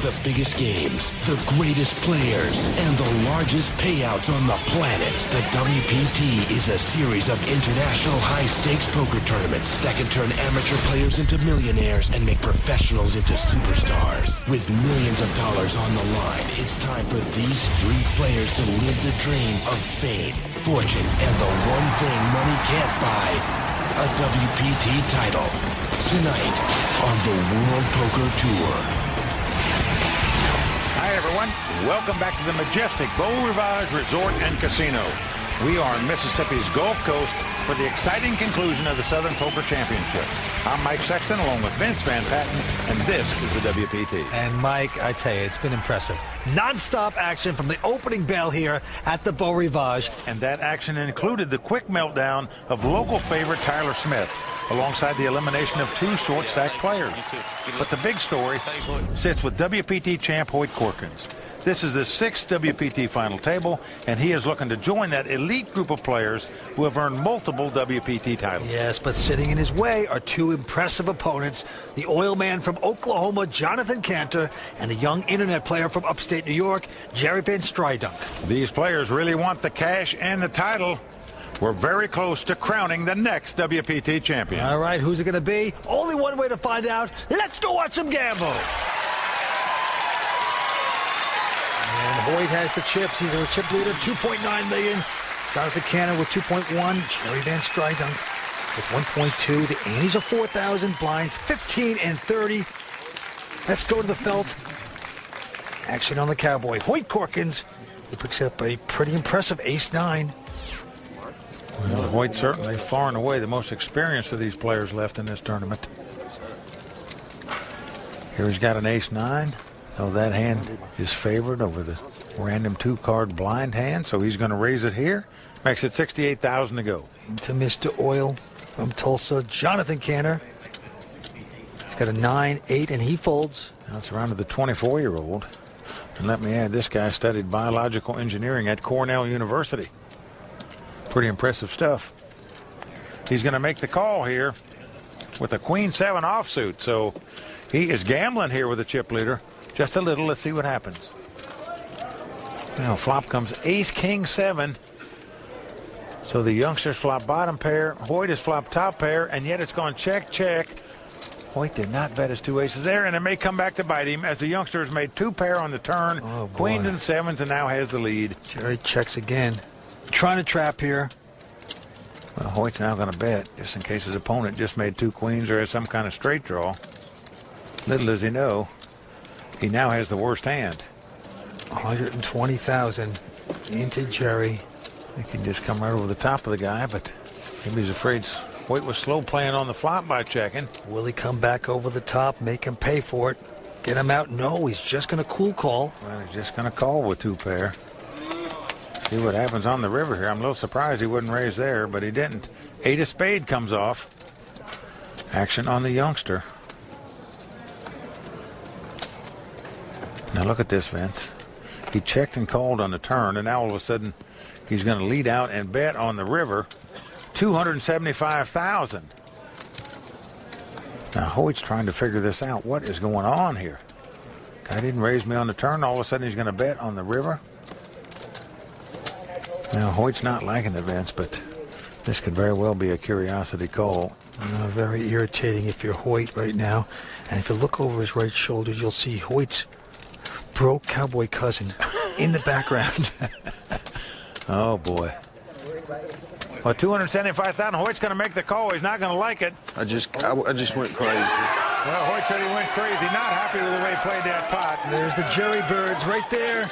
The biggest games, the greatest players, and the largest payouts on the planet. The WPT is a series of international high-stakes poker tournaments that can turn amateur players into millionaires and make professionals into superstars. With millions of dollars on the line, it's time for these three players to live the dream of fame, fortune, and the one thing money can't buy, a WPT title. Tonight on the World Poker Tour. Hi, everyone. Welcome back to the majestic Beau Rivage Resort and Casino. We are on Mississippi's Gulf Coast for the exciting conclusion of the Southern Poker Championship. I'm Mike Sexton along with Vince Van Patten, and this is the WPT. And Mike, I tell you, it's been impressive. Non-stop action from the opening bell here at the Beau Rivage. And that action included the quick meltdown of local favorite Tyler Smith, alongside the elimination of two short-stack players. But the big story sits with WPT champ Hoyt Corkins. This is the sixth WPT final table, and he is looking to join that elite group of players who have earned multiple WPT titles. Yes, but sitting in his way are two impressive opponents, the oil man from Oklahoma, Jonathan Cantor, and the young internet player from upstate New York, Jerry Van Strydunk. These players really want the cash and the title. We're very close to crowning the next WPT champion. All right, who's it going to be? Only one way to find out. Let's go watch him gamble. And Hoyt has the chips. He's a chip leader, $2.9 million. Jonathan Cantor with 2.1. Jerry Van Strydunk with 1.2. The antes are 4,000. Blinds 15 and 30. Let's go to the felt. Action on the cowboy. Hoyt Corkins. He picks up a pretty impressive ace-9. Well, Hoyt certainly far and away the most experienced of these players left in this tournament. Here he's got an ace-9. Oh, that hand is favored over the random two-card blind hand, so he's going to raise it here. Makes it 68,000 to go. Into Mr. Oil from Tulsa, Jonathan Cantor. He's got a 9-8, and he folds. Now it's around to the 24-year-old. And let me add, this guy studied biological engineering at Cornell University. Pretty impressive stuff. He's going to make the call here with a Queen-7 offsuit, so he is gambling here with the chip leader. Just a little. Let's see what happens. Now flop comes ace-king-7. So the youngsters flop bottom pair. Hoyt has flopped top pair, and yet it's gone check, check. Hoyt did not bet his two aces there, and it may come back to bite him as the youngsters made two pair on the turn. Oh, Queens and sevens, and now has the lead. Jerry checks again. Trying to trap here. Well, Hoyt's now going to bet, just in case his opponent just made two queens or has some kind of straight draw. Little does he know, he now has the worst hand. 120,000 into Jerry. He can just come right over the top of the guy, but maybe he's afraid Hoyt was slow playing on the flop by checking. Will he come back over the top, make him pay for it, get him out? No, he's just going to cool call. Well, he's just going to call with two pair. See what happens on the river here. I'm a little surprised he wouldn't raise there, but he didn't. Eight of spade comes off. Action on the youngster. Now look at this, Vince. He checked and called on the turn, and now all of a sudden he's going to lead out and bet on the river. 275,000. Now Hoyt's trying to figure this out. What is going on here? Guy didn't raise me on the turn. All of a sudden he's going to bet on the river. Now Hoyt's not liking the Vince, but this could very well be a curiosity call. Very irritating if you're Hoyt right now. And if you look over his right shoulder, you'll see Hoyt's broke cowboy cousin in the background. Oh boy. Well, 275,000. Hoyt's going to make the call. He's not going to like it. I just went crazy. Well, Hoyt said he went crazy. Not happy with the way he played that pot. There's the Jerry Birds right there.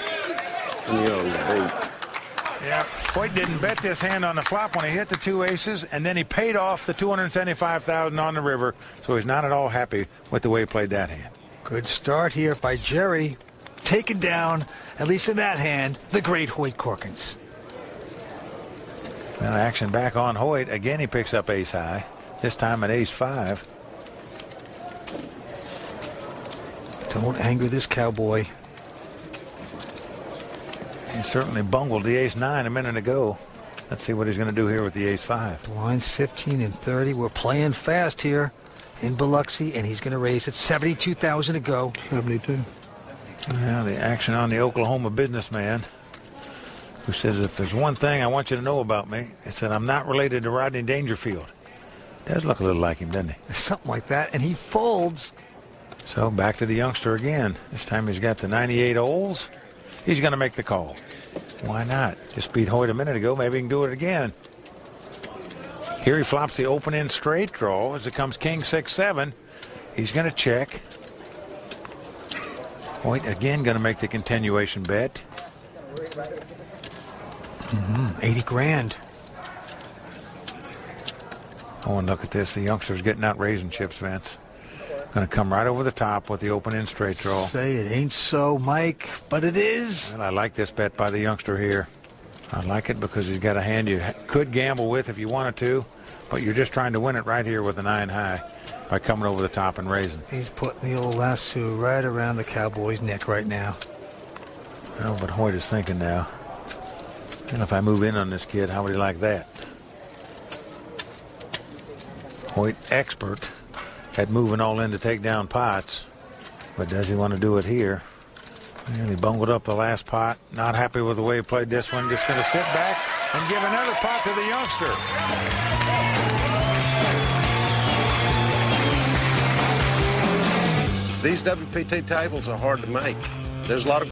Yeah, Hoyt didn't bet this hand on the flop when he hit the two aces, and then he paid off the 275,000 on the river, so he's not at all happy with the way he played that hand. Good start here by Jerry. Taken down, at least in that hand, the great Hoyt Corkins. Well, action back on Hoyt. Again, he picks up ace high, this time at ace-5. Don't anger this cowboy. He certainly bungled the ace-9 a minute ago. Let's see what he's going to do here with the ace-5. Blinds 15 and 30. We're playing fast here in Biloxi, and he's going to raise it. 72,000 to go. 72. Well, the action on the Oklahoma businessman, who says, if there's one thing I want you to know about me, it's that I'm not related to Rodney Dangerfield. Does look a little like him, doesn't he? Something like that, and he folds. So back to the youngster again. This time he's got the 98 Olds. He's going to make the call. Why not? Just beat Hoyt a minute ago. Maybe he can do it again. Here he flops the open-end straight draw as it comes king 6-7. He's going to check. Hoyt again going to make the continuation bet. 80 grand. Oh, and look at this. The youngster's getting out raising chips, Vince. Going to come right over the top with the open-end straight draw. Say it ain't so, Mike, but it is. Well, I like this bet by the youngster here. I like it because he's got a hand you could gamble with if you wanted to, but you're just trying to win it right here with the 9 high by coming over the top and raising. He's putting the old lasso right around the Cowboy's neck right now. Well, but Hoyt is thinking now, and if I move in on this kid, how would he like that? Hoyt, expert at moving all in to take down pots, but does he want to do it here? And he bungled up the last pot. Not happy with the way he played this one. Just going to sit back and give another pot to the youngster. These WPT tables are hard to make. There's a lot of